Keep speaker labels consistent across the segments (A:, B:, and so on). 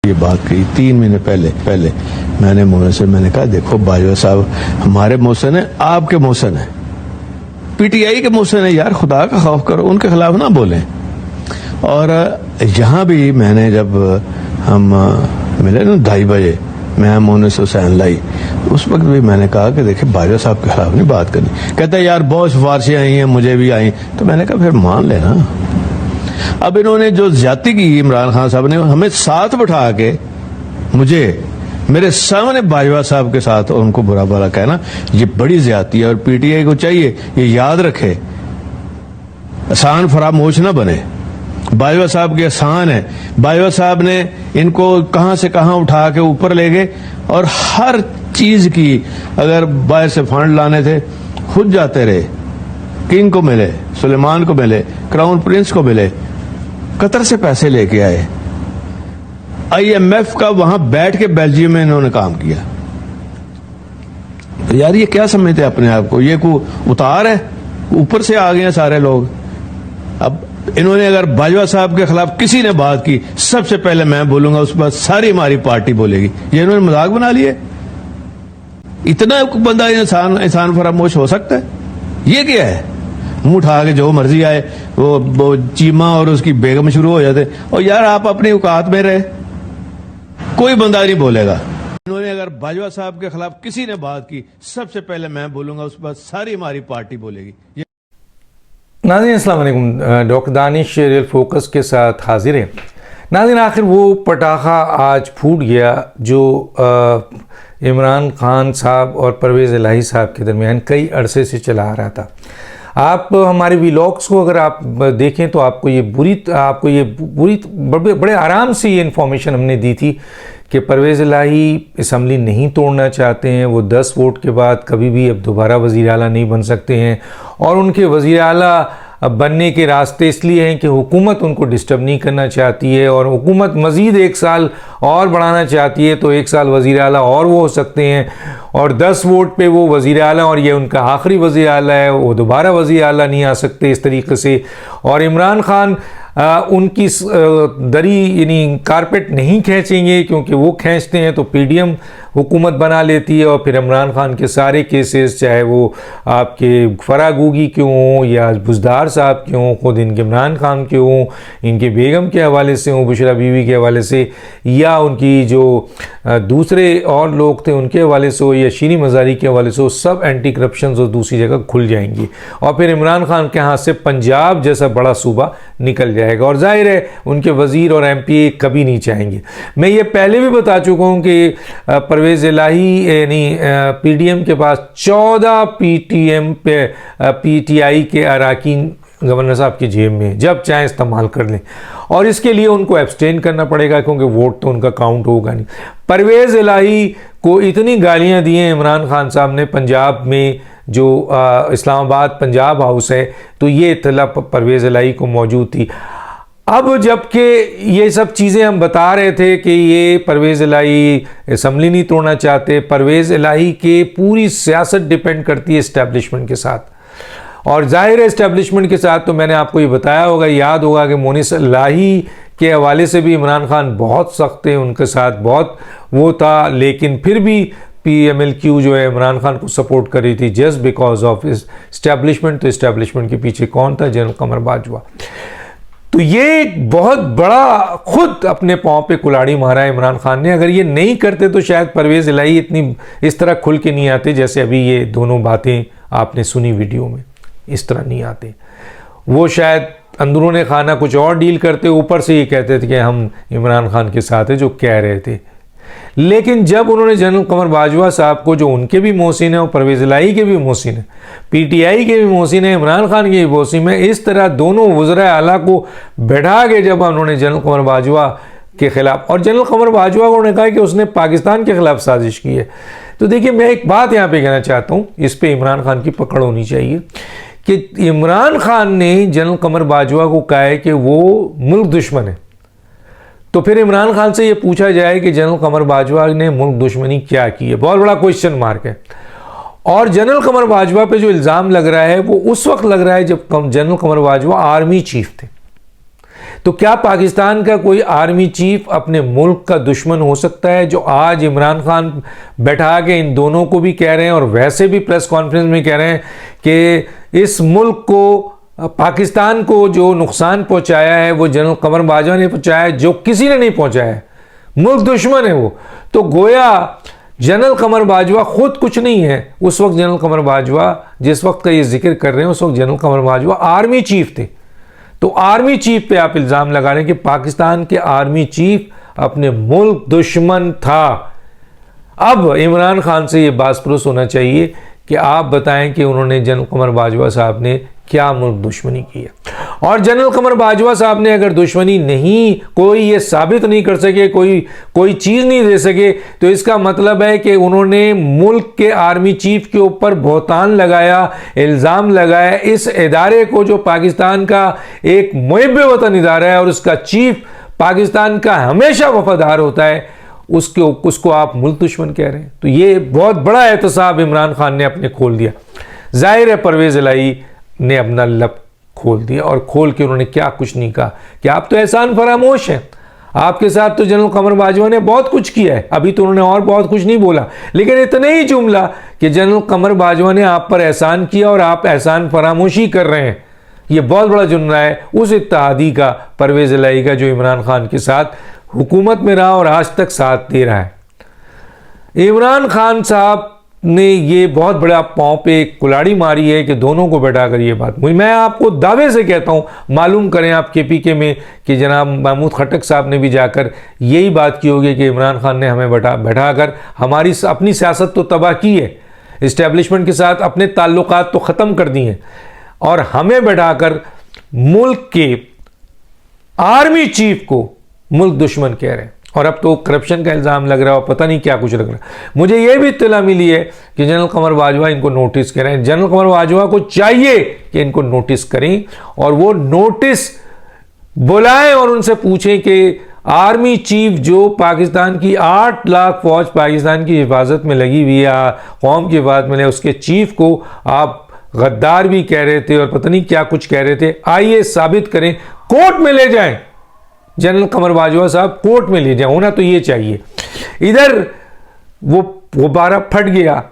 A: ये बात कही 3 महीने पहले मैंने मोहन से मैंने कहा देखो बाजवा साहब हमारे मोहसिन है, आपके मोहसिन है, पीटीआई के मोहसिन है, यार खुदा का खौफ करो, उनके खिलाफ ना बोलें। और यहाँ भी मैंने जब हम मिले ना 2:30 बजे मैं मोहन से हुसैन लाई, उस वक्त भी मैंने कहा कि देखिए बाजवा साहब के खिलाफ नहीं बात करनी। कहता है यार बहुत सिफारिशें आई हैं, मुझे भी आई, तो मैंने कहा फिर मान लेना। अब इन्होंने जो ज्यादती की इमरान खान साहब ने, हमें साथ बिठा के मुझे मेरे सामने बाजवा साहब के साथ उनको बुरा भला कहना, ये बड़ी ज्यादती है। और पीटीआई को चाहिए ये याद रखे, आसान फरामोश ना बने। बाजवा साहब के आसान है, बाजवा साहब ने इनको कहां से कहां उठा के ऊपर ले गए, और हर चीज की अगर बाहर से फंड लाने थे खुद जाते रहे, किंग को मिले, सुलेमान को मिले, क्राउन प्रिंस को मिले, कतर से पैसे लेके आए, IMF का वहां बैठ के बेल्जियम में इन्होंने काम किया। तो यार ये क्या समझते हैं अपने आप को, ये को उतार है, ऊपर से आ गए हैं सारे लोग। अब इन्होंने अगर बाजवा साहब के खिलाफ किसी ने बात की, सबसे पहले मैं बोलूंगा, उस पर सारी हमारी पार्टी बोलेगी। ये इन्होंने मजाक बना लिए, इतना बंदा इंसान फरामोश हो सकता है? ये क्या है? मुंह उठा के जो मर्जी आए, वो चीमा और उसकी बेगम शुरू हो जाते। और यार आप अपनी औकात में रहे, कोई बंदा नहीं बोलेगा। इन्होंने अगर बाजवा साहब के खिलाफ किसी ने बात की, सबसे पहले मैं बोलूंगा, उस पर सारी हमारी पार्टी बोलेगी।
B: नाज़रीन अस्सलाम वालेकुम, डॉक्टर दानिश रियल फोकस के साथ हाजिर है। नाज़रीन आखिर वो पटाखा आज फूट गया जो इमरान खान साहब और परवेज़ इलाही साहब के दरमियान कई अरसे से चला आ रहा था। आप हमारे व्लॉग्स को अगर आप देखें तो आपको ये बड़े आराम से ये इन्फॉर्मेशन हमने दी थी कि परवेज़ इलाही असम्बली नहीं तोड़ना चाहते हैं, वो 10 वोट के बाद कभी भी अब दोबारा वज़ीर आला नहीं बन सकते हैं, और उनके वज़ीर आला बनने के रास्ते इसलिए हैं कि हुकूमत उनको डिस्टर्ब नहीं करना चाहती है, और हुकूमत मज़ीद 1 साल और बढ़ाना चाहती है, तो 1 साल वज़ीर आला और वो हो सकते हैं, और 10 वोट पे वो वज़ीर आला, और ये उनका आखिरी वज़ीर आला है, वो दोबारा वज़ीर आला नहीं आ सकते इस तरीके से। और इमरान खान उनकी दरी यानी कारपेट नहीं खींचेंगे, क्योंकि वो खींचते हैं तो PDM हुकूमत बना लेती है, और फिर इमरान खान के सारे केसेस, चाहे वो आपके फरागूगी के हों या बुज़दार साहब के हों, खुद इनके इमरान खान के हों, इनके बेगम के हवाले से हों, बुशरा बीवी के हवाले से, या उनकी जो दूसरे और लोग थे उनके हवाले से हो, या शीरी मज़ारी के हवाले से हो, सब एंटी करप्शन और दूसरी जगह खुल जाएंगी, और फिर इमरान खान के हाथ से पंजाब जैसा बड़ा सूबा निकल जाएगा। और जाहिर है उनके वज़ीर और MP कभी नहीं चाहेंगे। मैं ये पहले भी बता चुका हूँ कि परवेज़ इलाही यानी PDM के पास 14 PTI के अराकीन गवर्नर साहब की जेब में, जब चाहे इस्तेमाल कर लें, और इसके लिए उनको एब्सटेन करना पड़ेगा, क्योंकि वोट तो उनका काउंट होगा नहीं। परवेज़ इलाही को इतनी गालियां दी हैं इमरान खान साहब ने पंजाब में, जो इस्लामाबाद पंजाब हाउस है, तो ये इत्तला परवेज़ इलाही को मौजूद थी। अब जबकि ये सब चीज़ें हम बता रहे थे कि ये परवेज़ इलाही असम्बली नहीं तोड़ना चाहते, परवेज़ इलाही के पूरी सियासत डिपेंड करती है इस्टेब्लिशमेंट के साथ, और ज़ाहिर है इस्टेब्लिशमेंट के साथ तो मैंने आपको ये बताया होगा, याद होगा कि मोनिस इलाही के हवाले से भी इमरान खान बहुत सख्त थे, उनके साथ बहुत वो था, लेकिन फिर भी PMLQ जो है इमरान खान को सपोर्ट कर रही थी जस्ट बिकॉज ऑफ इस्टेब्लिशमेंट। तो इस्टेब्लिशमेंट के पीछे कौन था? जनरल कमर बाजवा। तो ये एक बहुत बड़ा खुद अपने पाँव पे कुल्हाड़ी मारा है इमरान खान ने। अगर ये नहीं करते तो शायद परवेज़ इलाही इतनी इस तरह खुल के नहीं आते, जैसे अभी ये दोनों बातें आपने सुनी वीडियो में, इस तरह नहीं आते। वो शायद अंदरूने खाना कुछ और डील करते, ऊपर से ये कहते थे कि हम इमरान खान के साथ है, जो कह रहे थे। लेकिन जब उन्होंने जनरल कमर बाजवा साहब को, जो उनके भी मोहसिन है और परवेज़ इलाही के भी मोहसिन है, PTI के भी मोहसिन है, इमरान खान के भी मोहसिन है, इस तरह दोनों वज़राए आला को बैठा के जब उन्होंने जनरल कमर बाजवा के ख़िलाफ़, और जनरल कमर बाजवा को उन्होंने कहा कि उसने पाकिस्तान के ख़िलाफ़ साजिश की है। तो देखिए मैं एक बात यहाँ पे कहना चाहता हूँ, इस पर इमरान खान की पकड़ होनी चाहिए कि इमरान खान ने जनरल कमर बाजवा को कहा है कि वो मुल्क दुश्मन है, तो फिर इमरान खान से ये पूछा जाए कि जनरल कमर बाजवा ने मुल्क दुश्मनी क्या की है? बहुत बड़ा क्वेश्चन मार्क है। और जनरल कमर बाजवा पे जो इल्ज़ाम लग रहा है वो उस वक्त लग रहा है जब जनरल कमर बाजवा आर्मी चीफ थे। तो क्या पाकिस्तान का कोई आर्मी चीफ अपने मुल्क का दुश्मन हो सकता है, जो आज इमरान खान बैठा के इन दोनों को भी कह रहे हैं और वैसे भी प्रेस कॉन्फ्रेंस में कह रहे हैं कि इस मुल्क को, पाकिस्तान को जो नुकसान पहुंचाया है वो जनरल कमर बाजवा ने पहुंचाया है, जो किसी ने नहीं पहुंचाया है। मुल्क दुश्मन है वो। तो गोया जनरल कमर बाजवा खुद कुछ नहीं है। उस वक्त जनरल कमर बाजवा, जिस वक्त का ये जिक्र कर रहे हैं, उस वक्त जनरल कमर बाजवा आर्मी चीफ थे। तो आर्मी चीफ पे आप इल्ज़ाम लगा रहे हैं कि पाकिस्तान के आर्मी चीफ अपने मुल्क दुश्मन था। अब इमरान खान से ये बासपरुस होना चाहिए कि आप बताएं कि उन्होंने जनरल कमर बाजवा साहब ने क्या मुल्क दुश्मनी की है। और जनरल कमर बाजवा साहब ने अगर दुश्मनी नहीं, कोई ये साबित नहीं कर सके, कोई चीज़ नहीं दे सके, तो इसका मतलब है कि उन्होंने मुल्क के आर्मी चीफ के ऊपर बहतान लगाया, इल्ज़ाम लगाया। इस इदारे को, जो पाकिस्तान का एक मुहिब वतन इदारा है और उसका चीफ पाकिस्तान का हमेशा वफादार होता है, उसको आप मुल्क दुश्मन कह रहे हैं। तो ये बहुत बड़ा एहतसाब इमरान खान ने अपने खोल दिया। जाहिर है परवेज़ इलाही ने अपना लब खोल दिया, और खोल के उन्होंने क्या कुछ नहीं कहा कि आप तो एहसान फरामोश हैं, आपके साथ तो जनरल कमर बाजवा ने बहुत कुछ किया है। अभी तो उन्होंने और बहुत कुछ नहीं बोला, लेकिन इतना ही जुमला कि जनरल कमर बाजवा ने आप पर एहसान किया और आप एहसान फरामोशी कर रहे हैं, ये बहुत बड़ा जुमला है उस इत्तेहादी का, परवेज़ इलाही का, जो इमरान खान के साथ हुकूमत में रहा और आज तक साथ दे रहा है। इमरान खान साहब ने ये बहुत बड़ा पांव पे कुल्हाड़ी मारी है कि दोनों को बैठाकर ये बात, मैं आपको दावे से कहता हूँ, मालूम करें आप KPK में कि जनाब महमूद खट्टक साहब ने भी जाकर यही बात की होगी कि इमरान खान ने हमें बैठाकर हमारी अपनी सियासत तो तबाह की है, इस्टेब्लिशमेंट के साथ अपने ताल्लुकात तो ख़त्म कर दिए हैं, और हमें बैठाकर मुल्क के आर्मी चीफ को मुल्क दुश्मन कह रहे हैं। और अब तो करप्शन का इल्ज़ाम लग रहा है और पता नहीं क्या कुछ लग रहा है। मुझे ये भी इत्तला मिली है कि जनरल कमर बाजवा इनको नोटिस कर रहे हैं। जनरल कमर बाजवा को चाहिए कि इनको नोटिस करें, और वो नोटिस बुलाएं और उनसे पूछें कि आर्मी चीफ जो पाकिस्तान की 8 लाख फौज पाकिस्तान की हिफाजत में लगी हुई है, कौम की हिफाजत में, उसके चीफ को आप गद्दार भी कह रहे थे और पता नहीं क्या कुछ कह रहे थे। आइए साबित करें, कोर्ट में ले जाएं जनरल कमर बाजवा साहब, कोर्ट में ले जाए, होना तो ये चाहिए। इधर वो गुब्बारा फट गया,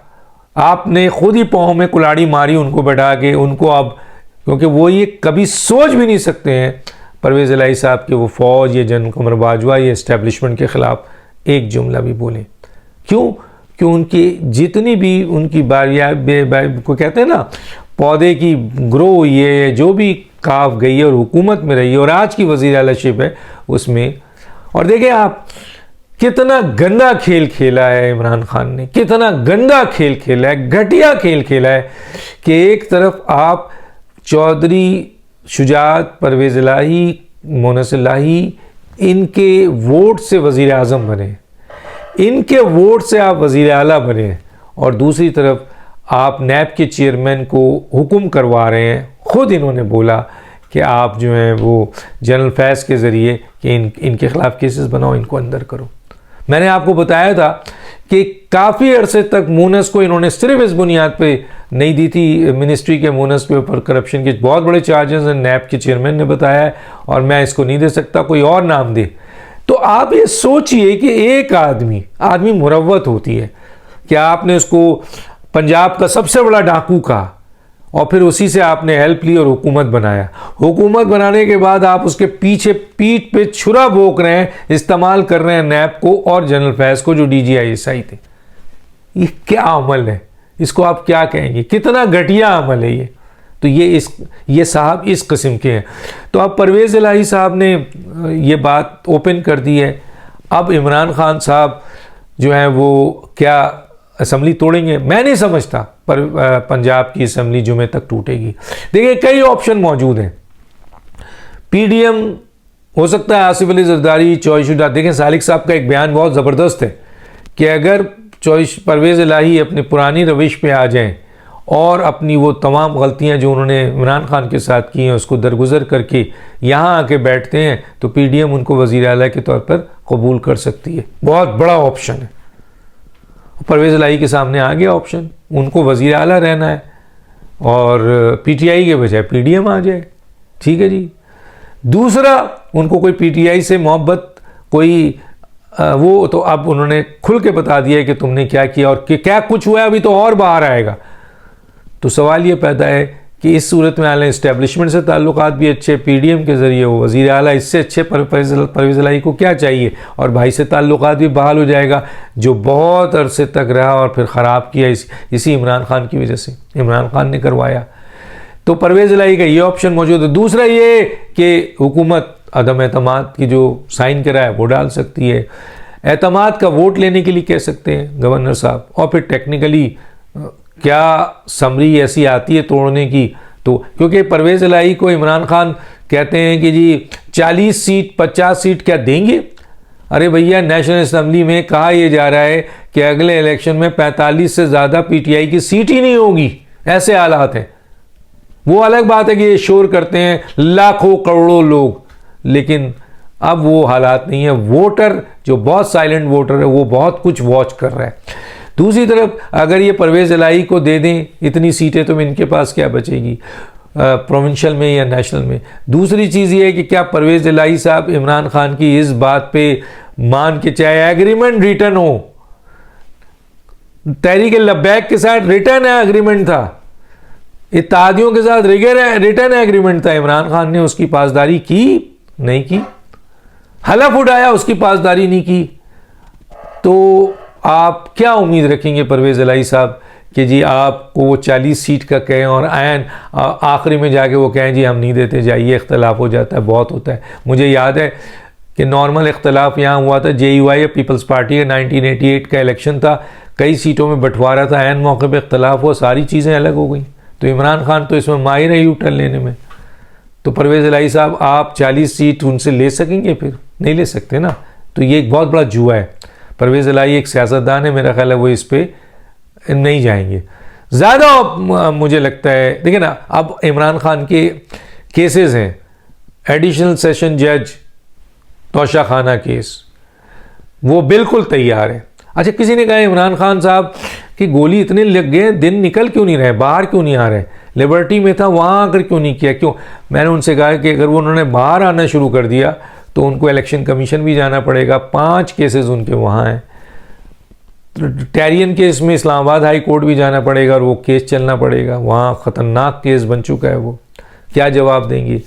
B: आपने खुद ही पाँव में कुल्हाड़ी मारी उनको बैठा के, उनको अब, क्योंकि वो ये कभी सोच भी नहीं सकते हैं परवेज़ इलाही साहब कि वो फौज या जनरल कमर बाजवा या इस्टेब्लिशमेंट के ख़िलाफ़ एक जुमला भी बोलें। क्यों? कि उनकी जितनी भी उनकी बारियाँ को कहते हैं ना, पौधे की ग्रो हुई है, जो भी काफ गई है और हुकूमत में रही है और आज की वज़ीर आलाशिप है उसमें। और देखें आप, कितना गंदा खेल खेला है इमरान खान ने, कितना गंदा खेल खेला है, घटिया खेल खेला है कि एक तरफ आप चौधरी शुजात, परवेज़ इलाही, मोनस इलाही, इनके वोट से वज़ीर आज़म बने, इनके वोट से आप वज़ीर आला बने, और दूसरी तरफ आप नैब के चेयरमैन को हुक्म करवा रहे हैं। खुद इन्होंने बोला कि आप जो हैं वो जनरल फैज़ के ज़रिए कि इनके ख़िलाफ़ केसेस बनाओ, इनको अंदर करो। मैंने आपको बताया था कि काफ़ी अरसे तक मोनस को इन्होंने सिर्फ इस बुनियाद पे नहीं दी थी, मिनिस्ट्री के मोनस के ऊपर करप्शन के बहुत बड़े चार्जेस हैं, नैब के चेयरमैन ने बताया है, और मैं इसको नहीं दे सकता, कोई और नाम दे। तो आप ये सोचिए कि एक आदमी मुरव्वत होती है कि आपने उसको पंजाब का सबसे बड़ा डाकू कहा और फिर उसी से आपने हेल्प ली और हुकूमत बनाया। हुकूमत बनाने के बाद आप उसके पीछे पीठ पे छुरा भोंक रहे हैं, इस्तेमाल कर रहे हैं नैब को और जनरल फैज़ को जो DGISI थे। ये क्या अमल है? इसको आप क्या कहेंगे? कितना घटिया अमल है ये। तो ये साहब इस किस्म के हैं। तो अब परवेज़ इलाही साहब ने ये बात ओपन कर दी है। अब इमरान खान साहब जो हैं वो क्या असम्बली तोड़ेंगे? मैं नहीं समझता पर पंजाब की असम्बली जुमे तक टूटेगी। देखिए कई ऑप्शन मौजूद हैं। PDM हो सकता है, आसिफ अली जरदारी, चॉइस शुदा। देखें सालिक साहब का एक बयान बहुत ज़बरदस्त है कि अगर परवेज़ इलाही अपनी पुरानी रविश पे आ जाएं और अपनी वो तमाम गलतियां जो उन्होंने इमरान खान के साथ की हैं उसको दरगुजर करके यहाँ आके बैठते हैं तो PDM उनको वज़ीर आला के तौर पर कबूल कर सकती है। बहुत बड़ा ऑप्शन है। परवेज़ इलाही के सामने आ गया ऑप्शन, उनको वज़ीर आला रहना है और PTI के बजाय PDM आ जाए। ठीक है जी। दूसरा, उनको कोई पीटीआई से मोहब्बत कोई वो तो अब उन्होंने खुल के बता दिया है कि तुमने क्या किया और कि क्या कुछ हुआ है, अभी तो और बाहर आएगा। तो सवाल ये पैदा है कि इस सूरत में आला इस्टेब्लिशमेंट से ताल्लुकात भी अच्छे, पीडीएम के ज़रिए हो वज़ीर आला, इससे अच्छे परवेज़ इलाही को क्या चाहिए, और भाई से ताल्लुकात भी बहाल हो जाएगा जो बहुत अरसे तक रहा और फिर ख़राब किया इसी इमरान खान की वजह से, इमरान खान ने करवाया। तो परवेज़ इलाही का ये ऑप्शन मौजूद है। दूसरा ये कि हुकूमत अदम एतमाद की जो साइन करा है वो डाल सकती है, एतमाद का वोट लेने के लिए कह सकते हैं गवर्नर साहब, और फिर टेक्निकली क्या समरी ऐसी आती है तोड़ने की, तो क्योंकि परवेज़ इलाही को इमरान खान कहते हैं कि जी 40 सीट 50 सीट क्या देंगे। अरे भैया, नेशनल असम्बली में कहा यह जा रहा है कि अगले इलेक्शन में 45 से ज़्यादा पीटीआई की सीट ही नहीं होगी, ऐसे हालात हैं। वो अलग बात है कि ये शोर करते हैं लाखों करोड़ों लोग, लेकिन अब वो हालात नहीं है। वोटर जो बहुत साइलेंट वोटर है वो बहुत कुछ वॉच कर रहा है। दूसरी तरफ अगर ये परवेज़ इलाही को दे दें इतनी सीटें, तो इनके पास क्या बचेगी प्रोविंशियल में या नेशनल में। दूसरी चीज़ ये है कि क्या परवेज़ इलाही साहब इमरान खान की इस बात पे मान के, चाहे एग्रीमेंट रिटर्न हो, तहरीक लब्बैक के साथ रिटर्न एग्रीमेंट था, इत्तेहादियों के साथ रिटर्न एग्रीमेंट था, इमरान खान ने उसकी पासदारी की नहीं की, हलफ उठाया उसकी पासदारी नहीं की, तो आप क्या उम्मीद रखेंगे परवेज़ इलाही साहब कि जी आपको वो 40 सीट का कहें और आयन आखिरी में जाके वो कहें जी हम नहीं देते, जाइए, इख्तलाफ हो जाता है, बहुत होता है। मुझे याद है कि नॉर्मल इख्तलाफ यहाँ हुआ था, JUI पीपल्स पार्टी का 1988 का इलेक्शन था, कई सीटों में बंटवारा था, आयन मौके पर इख्तलाफ हुआ, सारी चीज़ें अलग हो गई। तो इमरान खान तो इसमें माहिर है यूटर्न लेने में। तो परवेज़ इलाही साहब आप 40 सीट उनसे ले सकेंगे? फिर नहीं ले सकते ना। तो ये एक बहुत बड़ा जुआ है। परवेज़ इलाही एक सियासतदान है, मेरा ख्याल है वो इस पे नहीं जाएंगे ज़्यादा। मुझे लगता है देखिए ना, अब इमरान खान के केसेस हैं, एडिशनल सेशन जज तोशाखाना केस, वो बिल्कुल तैयार है। अच्छा, किसी ने कहा इमरान खान साहब की गोली इतने लग गए, दिन निकल क्यों नहीं रहे, बाहर क्यों नहीं आ रहे, लिबर्टी में था वहाँ आकर क्यों नहीं किया, क्यों? मैंने उनसे कहा कि अगर वो उन्होंने बाहर आना शुरू कर दिया तो उनको इलेक्शन कमीशन भी जाना पड़ेगा, 5 केसेस उनके वहाँ हैं। टैरियन केस में इस्लामाबाद हाई कोर्ट भी जाना पड़ेगा और वो केस चलना पड़ेगा, वहाँ ख़तरनाक केस बन चुका है, वो क्या जवाब देंगे।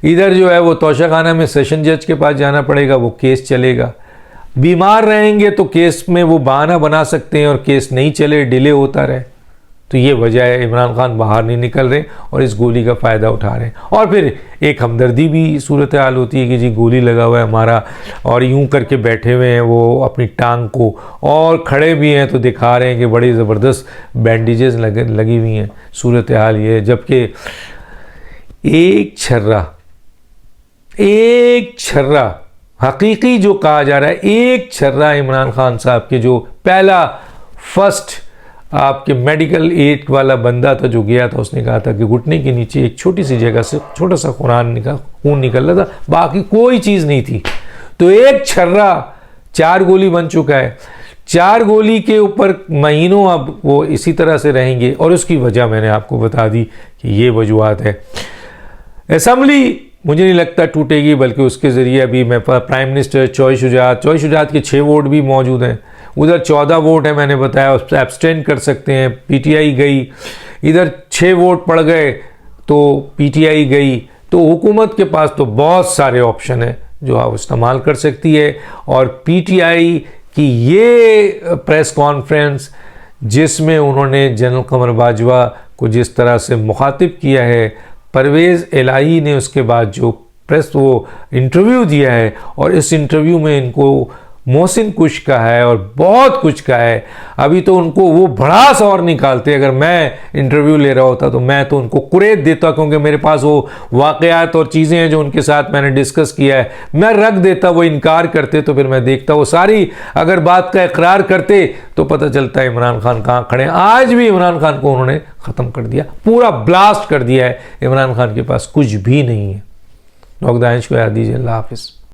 B: इधर जो है वो तोशाखाना में सेशन जज के पास जाना पड़ेगा, वो केस चलेगा। बीमार रहेंगे तो केस में वो बहाना बना सकते हैं और केस नहीं चले, डिले होता रहे। तो ये वजह है इमरान खान बाहर नहीं निकल रहे और इस गोली का फ़ायदा उठा रहे हैं। और फिर एक हमदर्दी भी सूरत हाल होती है कि जी गोली लगा हुआ है हमारा, और यूं करके बैठे हुए हैं वो अपनी टांग को, और खड़े भी हैं तो दिखा रहे हैं कि बड़ी ज़बरदस्त बैंडेजेस लगी हुई हैं। सूरत हाल ये, जबकि एक छर्रा हकीकी जो कहा जा रहा है, एक छर्रा इमरान खान साहब के जो पहला फर्स्ट आपके मेडिकल एड वाला बंदा था जो गया था, उसने कहा था कि घुटने के नीचे एक छोटी सी जगह से छोटा सा खून निकल रहा था, बाकी कोई चीज़ नहीं थी। तो एक छर्रा 4 गोली बन चुका है, 4 गोली के ऊपर महीनों अब वो इसी तरह से रहेंगे। और उसकी वजह मैंने आपको बता दी कि ये वजूहत है। असम्बली मुझे नहीं लगता टूटेगी, बल्कि उसके ज़रिए अभी मैं प्राइम मिनिस्टर चॉइस शुजात के 6 वोट भी मौजूद हैं, उधर 14 वोट है मैंने बताया, उस पर एब्सटेन कर सकते हैं, पीटीआई गई, इधर 6 वोट पड़ गए तो पीटीआई गई। तो हुकूमत के पास तो बहुत सारे ऑप्शन हैं जो आप इस्तेमाल कर सकती है। और पीटीआई की ये प्रेस कॉन्फ्रेंस जिसमें उन्होंने जनरल कमर बाजवा को जिस तरह से मुखातिब किया है, परवेज़ इलाही ने उसके बाद जो प्रेस वो इंटरव्यू दिया है, और इस इंटरव्यू में इनको मोहसिन कुछ का है और बहुत कुछ का है। अभी तो उनको वो भड़ास और निकालते, अगर मैं इंटरव्यू ले रहा होता तो मैं तो उनको कुरेद देता, क्योंकि मेरे पास वो वाक़यात और चीज़ें हैं जो उनके साथ मैंने डिस्कस किया है, मैं रख देता, वो इनकार करते तो फिर मैं देखता वो सारी अगर बात का इकरार करते तो पता चलता है इमरान खान कहाँ खड़े हैं। आज भी इमरान खान को उन्होंने ख़त्म कर दिया, पूरा ब्लास्ट कर दिया है, इमरान खान के पास कुछ भी नहीं है। नौकदानिश को याद दीजिए। अल्लाह हाफिज़।